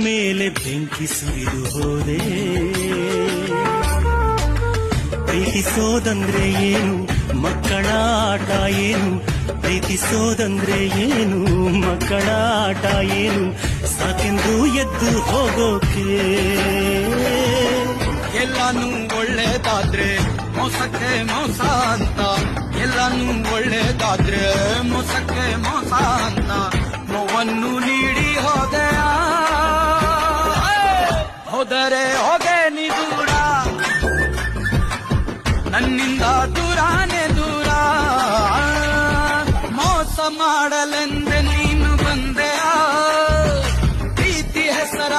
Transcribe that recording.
ಮೇಲೆ ಬೆಂಕಿ ಸುರಿದು ಹೋದೆ. ಪ್ರೀತಿಸೋದಂದ್ರೆ ಏನು, ಮಕ್ಕಳ ಆಟ ಏನು, ಪ್ರೀತಿಸೋದಂದ್ರೆ ಏನು, ಮಕ್ಕಳ ಆಟ ಏನು, ಸಾಕೆಂದು ಎದ್ದು ಹೋಗೋಕೆ. ಎಲ್ಲಾನು ಒಳ್ಳೇದಾದ್ರೆ ಮೋಸಕ್ಕೆ ಮೋಸ ಅಂತ, ಎಲ್ಲಾನು ಒಳ್ಳೇದಾದ್ರೆ ಮೋಸಕ್ಕೆ ಮೋಸ ಅಂತ ನೋವನ್ನು ನೀಡಿ ಹೋದೆಯ. ಹೋದರೆ ಹೋಗೆ ನೀ ದೂರ, ನನ್ನಿಂದ ದೂರಾನೇ ದೂರ. ಮೋಸ ಮಾಡಲೆಂದೆ ನೀನು ಬಂದೆಯ, ಪ್ರೀತಿ ಹೆಸರ